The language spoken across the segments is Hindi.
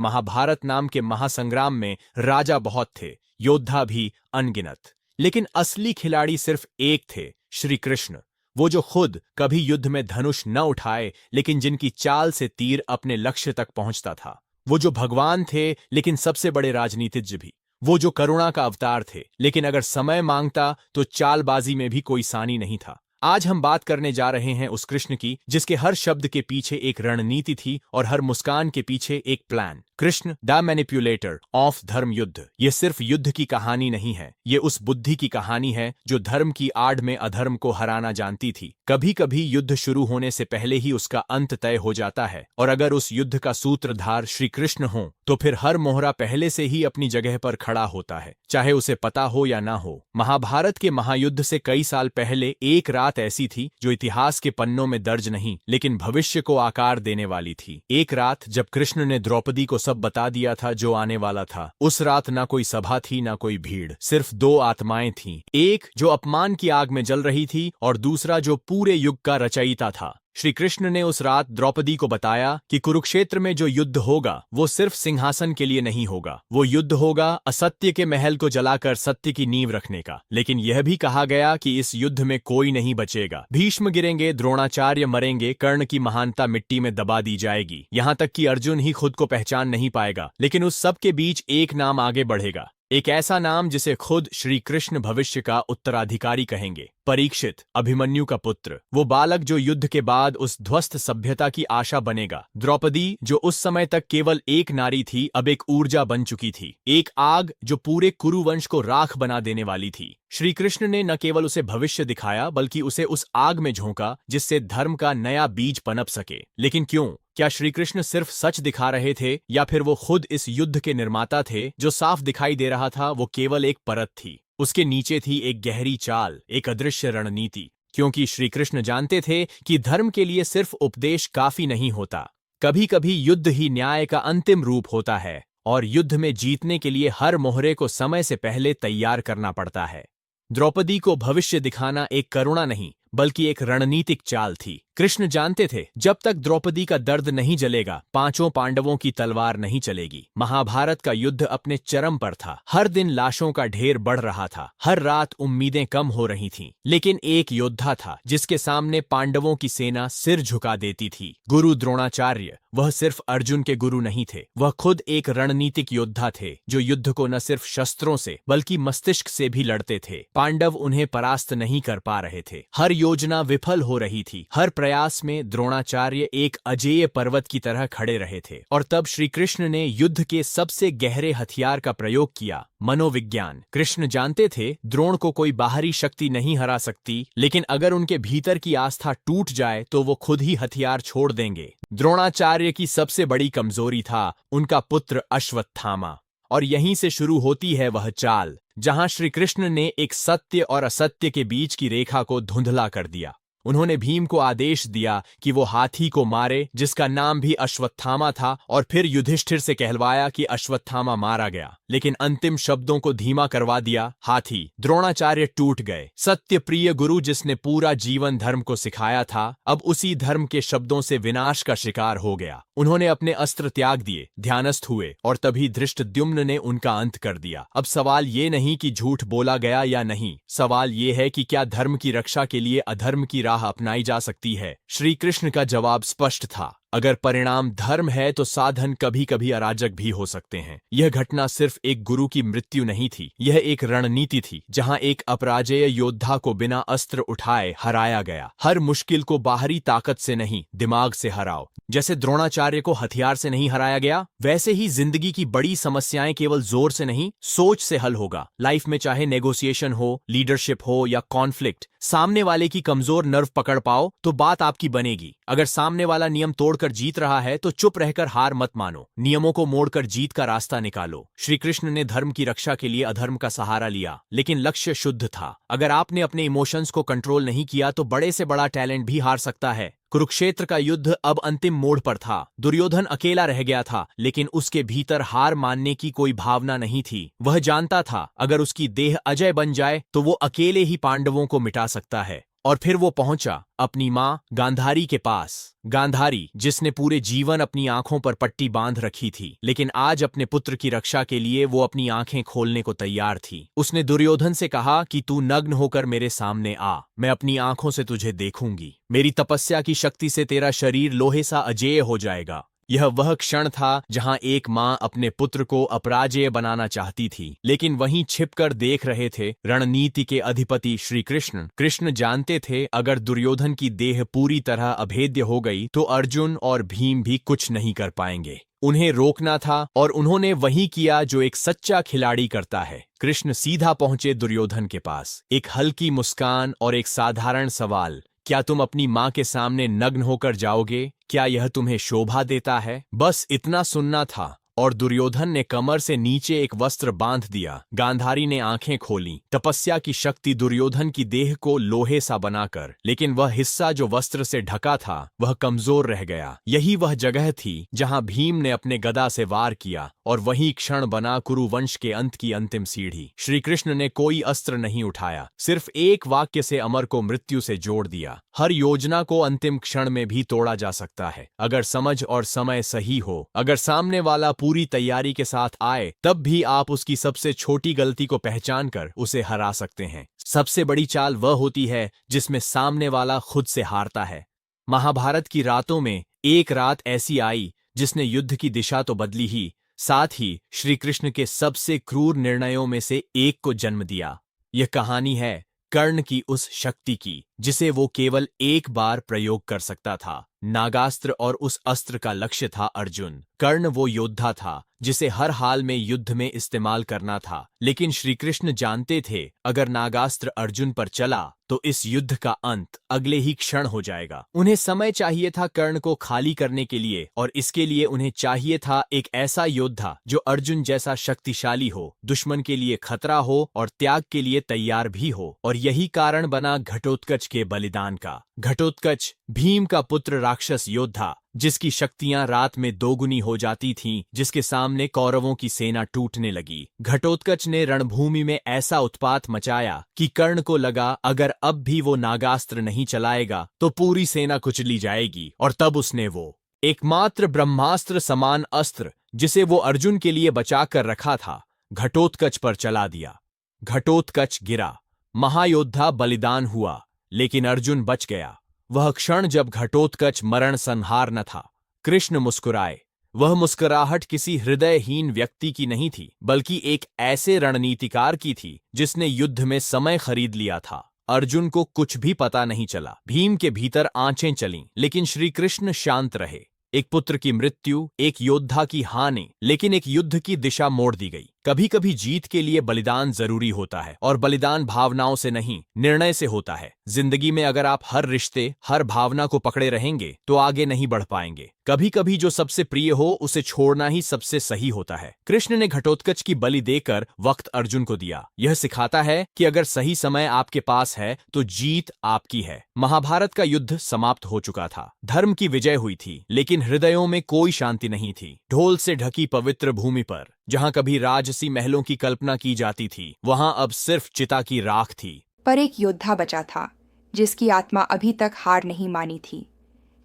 महाभारत नाम के महासंग्राम में राजा बहुत थे, योद्धा भी अनगिनत, लेकिन असली खिलाड़ी सिर्फ एक थे, श्री कृष्ण। वो जो खुद कभी युद्ध में धनुष न उठाए, लेकिन जिनकी चाल से तीर अपने लक्ष्य तक पहुंचता था। वो जो भगवान थे, लेकिन सबसे बड़े राजनीतिज्ञ भी। वो जो करुणा का अवतार थे, लेकिन अगर समय मांगता तो चालबाजी में भी कोई सानी नहीं था। आज हम बात करने जा रहे हैं उस कृष्ण की, जिसके हर शब्द के पीछे एक रणनीति थी और हर मुस्कान के पीछे एक plan. Krishna the manipulator of धर्म युद्ध। ये सिर्फ युद्ध की कहानी नहीं है, ये उस बुद्धि की कहानी है जो धर्म की आड़ में अधर्म को हराना जानती थी। कभी कभी युद्ध शुरू होने से पहले ही उसका अंत तय हो जाता है, और अगर उस युद्ध का सूत्रधार श्री कृष्ण हो तो फिर हर मोहरा पहले से ही अपनी जगह पर खड़ा होता है, चाहे उसे पता हो या ना हो। महाभारत के महायुद्ध से कई साल पहले एक रात ऐसी थी जो इतिहास के पन्नों में दर्ज नहीं, लेकिन भविष्य को आकार देने वाली थी। एक रात जब कृष्ण ने द्रौपदी को सब बता दिया था जो आने वाला था। उस रात ना कोई सभा थी, ना कोई भीड़, सिर्फ दो आत्माएं थीं। एक जो अपमान की आग में जल रही थी और दूसरा जो पूरे युग का रचयिता था। श्री कृष्ण ने उस रात द्रौपदी को बताया कि कुरुक्षेत्र में जो युद्ध होगा वो सिर्फ सिंहासन के लिए नहीं होगा, वो युद्ध होगा असत्य के महल को जलाकर सत्य की नींव रखने का। लेकिन यह भी कहा गया कि इस युद्ध में कोई नहीं बचेगा। भीष्म गिरेंगे, द्रोणाचार्य मरेंगे, कर्ण की महानता मिट्टी में दबा दी जाएगी, यहाँ तक कि अर्जुन ही खुद को पहचान नहीं पाएगा। लेकिन उस सब के बीच एक नाम आगे बढ़ेगा, एक ऐसा नाम जिसे खुद श्री कृष्ण भविष्य का उत्तराधिकारी कहेंगे। परीक्षित, अभिमन्यु का पुत्र, वो बालक जो युद्ध के बाद उस ध्वस्त सभ्यता की आशा बनेगा। द्रौपदी जो उस समय तक केवल एक नारी थी, अब एक ऊर्जा बन चुकी थी, एक आग जो पूरे कुरुवंश को राख बना देने वाली थी। श्री कृष्ण ने न केवल उसे भविष्य दिखाया, बल्कि उसे उस आग में झोंका जिससे धर्म का नया बीज पनप सके। लेकिन क्यों? क्या श्री कृष्ण सिर्फ सच दिखा रहे थे, या फिर वो खुद इस युद्ध के निर्माता थे? जो साफ दिखाई दे रहा था वो केवल एक परत थी, उसके नीचे थी एक गहरी चाल, एक अदृश्य रणनीति। क्योंकि श्री कृष्ण जानते थे कि धर्म के लिए सिर्फ उपदेश काफी नहीं होता, कभी कभी युद्ध ही न्याय का अंतिम रूप होता है, और युद्ध में जीतने के लिए हर मोहरे को समय से पहले तैयार करना पड़ता है। द्रौपदी को भविष्य दिखाना एक करुणा नहीं, बल्कि एक रणनीतिक चाल थी। कृष्ण जानते थे जब तक द्रौपदी का दर्द नहीं जलेगा, पांचों पांडवों की तलवार नहीं चलेगी। महाभारत का युद्ध अपने चरम पर था, हर दिन लाशों का ढेर बढ़ रहा था, हर रात उम्मीदें कम हो रही थीं। लेकिन एक योद्धा था जिसके सामने पांडवों की सेना सिर झुका देती थी, गुरु द्रोणाचार्य। वह सिर्फ अर्जुन के गुरु नहीं थे, वह खुद एक रणनीतिक योद्धा थे, जो युद्ध को न सिर्फ शस्त्रों से बल्कि मस्तिष्क से भी लड़ते थे। पांडव उन्हें परास्त नहीं कर पा रहे थे, हर योजना विफल हो रही थी, हर प्रयास में द्रोणाचार्य एक अजेय पर्वत की तरह खड़े रहे थे। और तब श्री कृष्ण ने युद्ध के सबसे गहरे हथियार का प्रयोग किया, मनोविज्ञान। कृष्ण जानते थे द्रोण को कोई बाहरी शक्ति नहीं हरा सकती, लेकिन अगर उनके भीतर की आस्था टूट जाए तो वो खुद ही हथियार छोड़ देंगे। द्रोणाचार्य की सबसे बड़ी कमजोरी था उनका पुत्र अश्वत्थामा, और यहीं से शुरू होती है वह चाल जहां श्री कृष्ण ने एक सत्य और असत्य के बीच की रेखा को धुंधला कर दिया। उन्होंने भीम को आदेश दिया कि वो हाथी को मारे, जिसका नाम भी अश्वत्थामा था, और फिर युधिष्ठिर से कहलवाया कि अश्वत्थामा मारा गया, लेकिन अंतिम शब्दों को धीमा करवा दिया, हाथी। द्रोणाचार्य टूट गए। सत्य प्रिय गुरु जिसने पूरा जीवन धर्म को सिखाया था, अब उसी धर्म के शब्दों से विनाश का शिकार हो गया। उन्होंने अपने अस्त्र त्याग दिए, ध्यानस्थ हुए, और तभी धृष्टद्युम्न ने उनका अंत कर दिया। अब सवाल ये नहीं कि झूठ बोला गया या नहीं, सवाल ये है कि क्या धर्म की रक्षा के लिए अधर्म की राह अपनाई जा सकती है? श्री कृष्ण का जवाब स्पष्ट था, अगर परिणाम धर्म है तो साधन कभी कभी अराजक भी हो सकते हैं। यह घटना सिर्फ एक गुरु की मृत्यु नहीं थी, यह एक रणनीति थी जहां एक अपराजेय योद्धा को बिना अस्त्र उठाए हराया गया। हर मुश्किल को बाहरी ताकत से नहीं, दिमाग से हराओ। जैसे द्रोणाचार्य को हथियार से नहीं हराया गया, वैसे ही जिंदगी की बड़ी समस्याएं केवल जोर से नहीं, सोच से हल होगा। लाइफ में चाहे नेगोशिएशन हो, लीडरशिप हो या कॉन्फ्लिक्ट, सामने वाले की कमजोर नर्व पकड़ पाओ तो बात आपकी बनेगी। अगर सामने वाला नियम तोड़कर जीत रहा है तो चुप रहकर हार मत मानो, नियमों को मोड़कर जीत का रास्ता निकालो। श्री कृष्ण ने धर्म की रक्षा के लिए अधर्म का सहारा लिया, लेकिन लक्ष्य शुद्ध था। अगर आपने अपने इमोशंस को कंट्रोल नहीं किया तो बड़े से बड़ा टैलेंट भी हार सकता है। कुरुक्षेत्र का युद्ध अब अंतिम मोड़ पर था। दुर्योधन अकेला रह गया था, लेकिन उसके भीतर हार मानने की कोई भावना नहीं थी। वह जानता था अगर उसकी देह अजय बन जाए तो वो अकेले ही पांडवों को मिटा सकता है। और फिर वो पहुंचा अपनी माँ गांधारी के पास। गांधारी जिसने पूरे जीवन अपनी आंखों पर पट्टी बांध रखी थी, लेकिन आज अपने पुत्र की रक्षा के लिए वो अपनी आंखें खोलने को तैयार थी। उसने दुर्योधन से कहा कि तू नग्न होकर मेरे सामने आ, मैं अपनी आंखों से तुझे देखूंगी। मेरी तपस्या की शक्ति से तेरा शरीर लोहे सा अजेय हो जाएगा। यह वह क्षण था जहां एक मां अपने पुत्र को अपराजेय बनाना चाहती थी, लेकिन वहीं छिपकर देख रहे थे रणनीति के अधिपति श्री कृष्ण। कृष्ण जानते थे अगर दुर्योधन की देह पूरी तरह अभेद्य हो गई तो अर्जुन और भीम भी कुछ नहीं कर पाएंगे। उन्हें रोकना था और उन्होंने वही किया जो एक सच्चा खिलाड़ी करता है। कृष्ण सीधा पहुंचे दुर्योधन के पास। एक हल्की मुस्कान और एक साधारण सवाल, क्या तुम अपनी मां के सामने नग्न होकर जाओगे? क्या यह तुम्हें शोभा देता है? बस इतना सुनना था और दुर्योधन ने कमर से नीचे एक वस्त्र बांध दिया। गांधारी ने आंखें खोलीं। तपस्या की शक्ति दुर्योधन की देह को लोहे सा बनाकर, लेकिन वह हिस्सा जो वस्त्र से ढका था वह कमजोर रह गया। यही वह जगह थी जहां भीम ने अपने गदा से वार किया और वही क्षण बना कुरुवंश के अंत की अंतिम सीढ़ी। श्री कृष्ण ने कोई अस्त्र नहीं उठाया, सिर्फ एक वाक्य से अमर को मृत्यु से जोड़ दिया। हर योजना को अंतिम क्षण में भी तोड़ा जा सकता है, अगर समझ और समय सही हो। अगर सामने वाला पूरी तैयारी के साथ आए, तब भी आप उसकी सबसे छोटी गलती को पहचान कर उसे हरा सकते हैं। सबसे बड़ी चाल वह होती है जिसमें सामने वाला खुद से हारता है। महाभारत की रातों में एक रात ऐसी आई जिसने युद्ध की दिशा तो बदली ही, साथ ही श्री कृष्ण के सबसे क्रूर निर्णयों में से एक को जन्म दिया। यह कहानी है कर्ण की उस शक्ति की जिसे वो केवल एक बार प्रयोग कर सकता था। नागास्त्र, और उस अस्त्र का लक्ष्य था अर्जुन। कर्ण वो योद्धा था जिसे हर हाल में युद्ध में इस्तेमाल करना था, लेकिन श्री कृष्ण जानते थे अगर नागास्त्र अर्जुन पर चला तो इस युद्ध का अंत अगले ही क्षण हो जाएगा। उन्हें समय चाहिए था कर्ण को खाली करने के लिए, और इसके लिए उन्हें चाहिए था एक ऐसा योद्धा जो अर्जुन जैसा शक्तिशाली हो, दुश्मन के लिए खतरा हो और त्याग के लिए तैयार भी हो। और यही कारण बना घटोत्कच के बलिदान का। घटोत्कच भीम का पुत्र, राक्षस योद्धा जिसकी शक्तियां रात में दोगुनी हो जाती थीं, जिसके सामने कौरवों की सेना टूटने लगी। घटोत्कच ने रणभूमि में ऐसा उत्पात मचाया कि कर्ण को लगा अगर अब भी वो नागास्त्र नहीं चलाएगा तो पूरी सेना कुचली जाएगी। और तब उसने वो एकमात्र ब्रह्मास्त्र समान अस्त्र जिसे वो अर्जुन के लिए बचा कर रखा था, घटोत्कच पर चला दिया। घटोत्कच गिरा, महायोद्धा बलिदान हुआ, लेकिन अर्जुन बच गया। वह क्षण जब घटोत्कच मरण संहार न था। कृष्ण मुस्कुराए। वह मुस्कुराहट किसी हृदयहीन व्यक्ति की नहीं थी, बल्कि एक ऐसे रणनीतिकार की थी जिसने युद्ध में समय खरीद लिया था। अर्जुन को कुछ भी पता नहीं चला। भीम के भीतर आंचें चलीं, लेकिन श्री कृष्ण शांत रहे। एक पुत्र की मृत्यु, एक योद्धा की हानि, लेकिन एक युद्ध की दिशा मोड़ दी गई। कभी कभी जीत के लिए बलिदान जरूरी होता है, और बलिदान भावनाओं से नहीं, निर्णय से होता है। जिंदगी में अगर आप हर रिश्ते, हर भावना को पकड़े रहेंगे तो आगे नहीं बढ़ पाएंगे। कभी कभी जो सबसे प्रिय हो उसे छोड़ना ही सबसे सही होता है। कृष्ण ने घटोत्कच की बलि देकर वक्त अर्जुन को दिया। यह सिखाता है कि अगर सही समय आपके पास है तो जीत आपकी है। महाभारत का युद्ध समाप्त हो चुका था। धर्म की विजय हुई थी, लेकिन हृदयों में कोई शांति नहीं थी। ढोल से ढकी पवित्र भूमि पर जहां कभी राजसी महलों की कल्पना की जाती थी, वहां अब सिर्फ चिता की राख थी। पर एक योद्धा बचा था जिसकी आत्मा अभी तक हार नहीं मानी थी,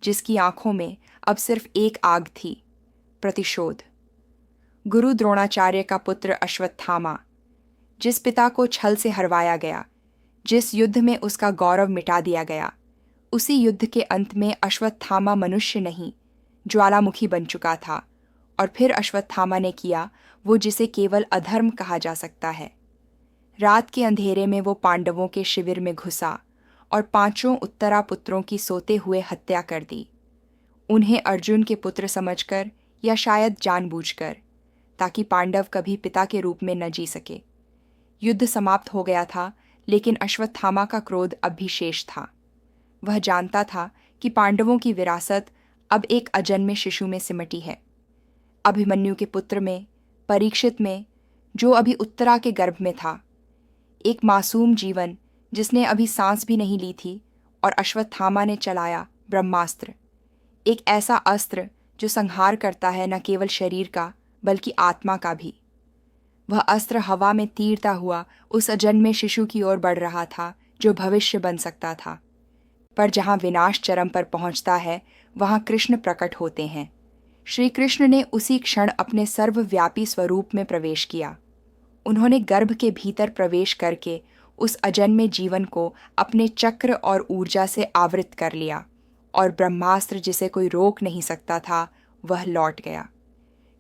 जिसकी आंखों में अब सिर्फ एक आग थी, प्रतिशोध। गुरु द्रोणाचार्य का पुत्र अश्वत्थामा, जिस पिता को छल से हरवाया गया, जिस युद्ध में उसका गौरव मिटा दिया गया, उसी युद्ध के अंत में अश्वत्थामा मनुष्य नहीं, ज्वालामुखी बन चुका था। और फिर अश्वत्थामा ने किया वो जिसे केवल अधर्म कहा जा सकता है। रात के अंधेरे में वो पांडवों के शिविर में घुसा और 5 उत्तरा पुत्रों की सोते हुए हत्या कर दी, उन्हें अर्जुन के पुत्र समझकर या शायद जानबूझकर, ताकि पांडव कभी पिता के रूप में न जी सके। युद्ध समाप्त हो गया था, लेकिन अश्वत्थामा का क्रोध अब भी शेष था। वह जानता था कि पांडवों की विरासत अब एक अजन्मे शिशु में सिमटी है, अभिमन्यु के पुत्र में, परीक्षित में, जो अभी उत्तरा के गर्भ में था। एक मासूम जीवन जिसने अभी सांस भी नहीं ली थी, और अश्वत्थामा ने चलाया ब्रह्मास्त्र, एक ऐसा अस्त्र जो संहार करता है न केवल शरीर का बल्कि आत्मा का भी। वह अस्त्र हवा में तीरता हुआ उस अजन्मे शिशु की ओर बढ़ रहा था जो भविष्य बन सकता था। पर जहाँ विनाश चरम पर पहुँचता है वहाँ कृष्ण प्रकट होते हैं। श्री कृष्ण ने उसी क्षण अपने सर्वव्यापी स्वरूप में प्रवेश किया। उन्होंने गर्भ के भीतर प्रवेश करके उस अजन्मे जीवन को अपने चक्र और ऊर्जा से आवृत कर लिया, और ब्रह्मास्त्र जिसे कोई रोक नहीं सकता था वह लौट गया।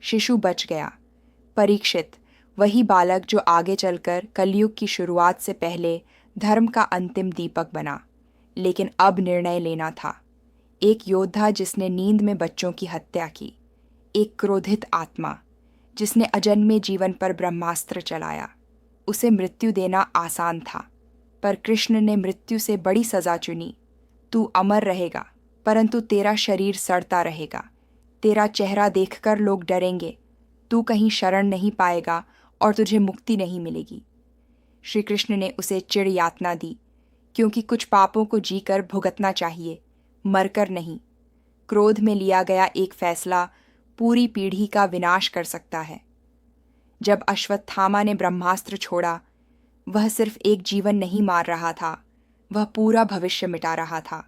शिशु बच गया। परीक्षित, वही बालक जो आगे चलकर कलयुग की शुरुआत से पहले धर्म का अंतिम दीपक बना। लेकिन अब निर्णय लेना था। एक योद्धा जिसने नींद में बच्चों की हत्या की, एक क्रोधित आत्मा जिसने अजन्मे जीवन पर ब्रह्मास्त्र चलाया। उसे मृत्यु देना आसान था, पर कृष्ण ने मृत्यु से बड़ी सजा चुनी। तू अमर रहेगा, परंतु तेरा शरीर सड़ता रहेगा। तेरा चेहरा देखकर लोग डरेंगे। तू कहीं शरण नहीं पाएगा और तुझे मुक्ति नहीं मिलेगी। श्री कृष्ण ने उसे चिड़ यातना दी, क्योंकि कुछ पापों को जीकर भुगतना चाहिए, मरकर नहीं। क्रोध में लिया गया एक फैसला पूरी पीढ़ी का विनाश कर सकता है। जब अश्वत्थामा ने ब्रह्मास्त्र छोड़ा, वह सिर्फ एक जीवन नहीं मार रहा था, वह पूरा भविष्य मिटा रहा था।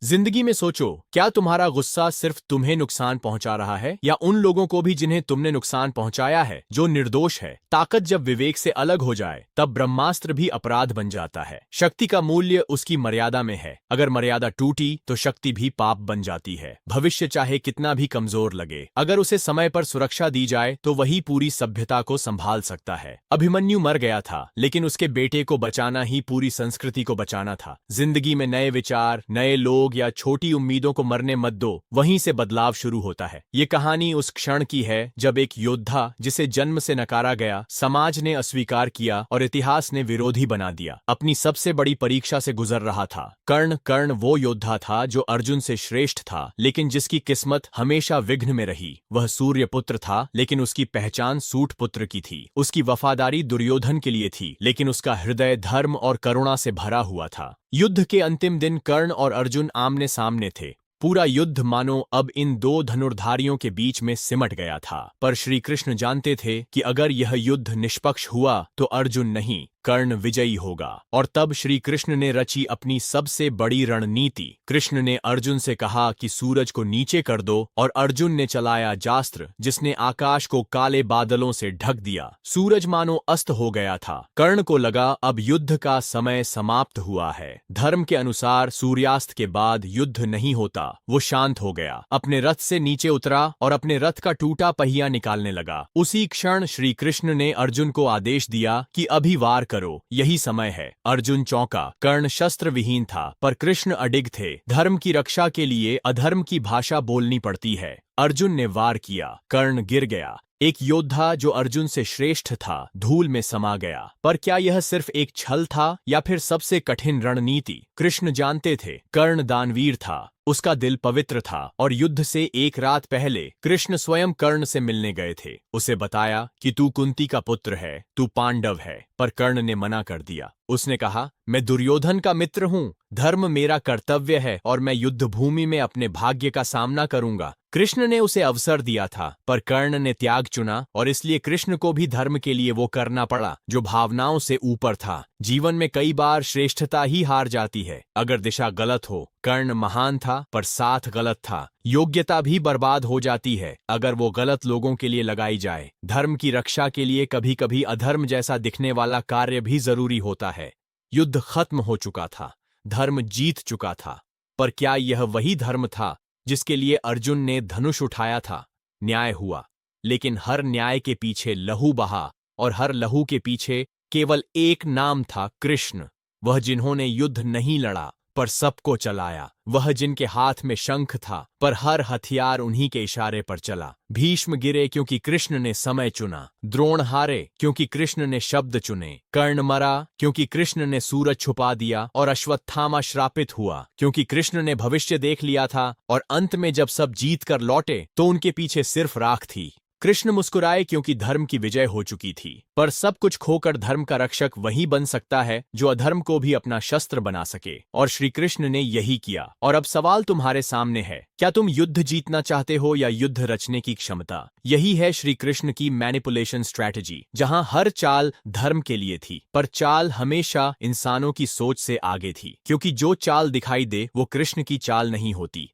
जिंदगी में सोचो, क्या तुम्हारा गुस्सा सिर्फ तुम्हें नुकसान पहुंचा रहा है या उन लोगों को भी जिन्हें तुमने नुकसान पहुंचाया है, जो निर्दोष है। ताकत जब विवेक से अलग हो जाए तब ब्रह्मास्त्र भी अपराध बन जाता है। शक्ति का मूल्य उसकी मर्यादा में है। अगर मर्यादा टूटी तो शक्ति भी पाप बन जाती है। भविष्य चाहे कितना भी कमजोर लगे, अगर उसे समय पर सुरक्षा दी जाए तो वही पूरी सभ्यता को संभाल सकता है। अभिमन्यु मर गया था, लेकिन उसके बेटे को बचाना ही पूरी संस्कृति को बचाना था। जिंदगी में नए विचार, नए लोग या छोटी उम्मीदों को मरने मत दो, वहीं से बदलाव शुरू होता है। ये कहानी उस क्षण की है जब एक योद्धा जिसे जन्म से नकारा गया, समाज ने अस्वीकार किया और इतिहास ने विरोधी बना दिया, अपनी सबसे बड़ी परीक्षा से गुजर रहा था। कर्ण वो योद्धा था जो अर्जुन से श्रेष्ठ था, लेकिन जिसकी किस्मत हमेशा विघ्न में रही। वह सूर्य पुत्र था, लेकिन उसकी पहचान सूट पुत्र की थी। उसकी वफादारी दुर्योधन के लिए थी, लेकिन उसका हृदय धर्म और करुणा से भरा हुआ था। युद्ध के अंतिम दिन कर्ण और अर्जुन आमने सामने थे। पूरा युद्ध मानो अब इन दो धनुर्धारियों के बीच में सिमट गया था। पर श्री कृष्ण जानते थे कि अगर यह युद्ध निष्पक्ष हुआ तो अर्जुन नहीं, कर्ण विजयी होगा। और तब श्री कृष्ण ने रची अपनी सबसे बड़ी रणनीति। कृष्ण ने अर्जुन से कहा कि सूरज को नीचे कर दो, और अर्जुन ने चलाया जास्त्र जिसने आकाश को काले बादलों से ढक दिया। सूरज मानो अस्त हो गया था। कर्ण को लगा अब युद्ध का समय समाप्त हुआ है। धर्म के अनुसार सूर्यास्त के बाद युद्ध नहीं होता। वो शांत हो गया, अपने रथ से नीचे उतरा और अपने रथ का टूटा पहिया निकालने लगा। उसी क्षण श्री कृष्ण ने अर्जुन को आदेश दिया कि अभी वार करो, यही समय है। अर्जुन चौंका। कर्ण शस्त्र विहीन था, पर कृष्ण अडिग थे। धर्म की रक्षा के लिए अधर्म की भाषा बोलनी पड़ती है। अर्जुन ने वार किया, कर्ण गिर गया। एक योद्धा जो अर्जुन से श्रेष्ठ था धूल में समा गया। पर क्या यह सिर्फ एक छल था या फिर सबसे कठिन रणनीति? कृष्ण जानते थे कर्ण दानवीर था, उसका दिल पवित्र था, और युद्ध से एक रात पहले कृष्ण स्वयं कर्ण से मिलने गए थे। उसे बताया कि तू कुंती का पुत्र है, तू पांडव है। पर कर्ण ने मना कर दिया। उसने कहा, मैं दुर्योधन का मित्र हूं, धर्म मेरा कर्तव्य है और मैं युद्ध भूमि में अपने भाग्य का सामना करूंगा। कृष्ण ने उसे अवसर दिया था, पर कर्ण ने त्याग चुना, और इसलिए कृष्ण को भी धर्म के लिए वो करना पड़ा जो भावनाओं से ऊपर था। जीवन में कई बार श्रेष्ठता ही हार जाती है, अगर दिशा गलत हो। कर्ण महान था, पर साथ गलत था। योग्यता भी बर्बाद हो जाती है अगर वो गलत लोगों के लिए लगाई जाए। धर्म की रक्षा के लिए कभी कभी अधर्म जैसा दिखने वाला कार्य भी जरूरी होता है। युद्ध खत्म हो चुका था, धर्म जीत चुका था, पर क्या यह वही धर्म था जिसके लिए अर्जुन ने धनुष उठाया था? न्याय हुआ, लेकिन हर न्याय के पीछे लहू बहा, और हर लहू के पीछे केवल एक नाम था, कृष्ण। वह जिन्होंने युद्ध नहीं लड़ा पर सबको चलाया, वह जिनके हाथ में शंख था पर हर हथियार उन्हीं के इशारे पर चला। भीष्म गिरे क्योंकि कृष्ण ने समय चुना, द्रोण हारे क्योंकि कृष्ण ने शब्द चुने, कर्ण मरा क्योंकि कृष्ण ने सूरज छुपा दिया, और अश्वत्थामा श्रापित हुआ क्योंकि कृष्ण ने भविष्य देख लिया था। और अंत में जब सब जीत कर लौटे तो उनके पीछे सिर्फ राख थी। कृष्ण मुस्कुराए क्योंकि धर्म की विजय हो चुकी थी। पर सब कुछ खोकर धर्म का रक्षक वही बन सकता है जो अधर्म को भी अपना शस्त्र बना सके, और श्री कृष्ण ने यही किया। और अब सवाल तुम्हारे सामने है, क्या तुम युद्ध जीतना चाहते हो या युद्ध रचने की क्षमता? यही है श्री कृष्ण की मैनिपुलेशन स्ट्रैटेजी, जहां हर चाल धर्म के लिए थी, पर चाल हमेशा इंसानों की सोच से आगे थी, क्योंकि जो चाल दिखाई दे वो कृष्ण की चाल नहीं होती।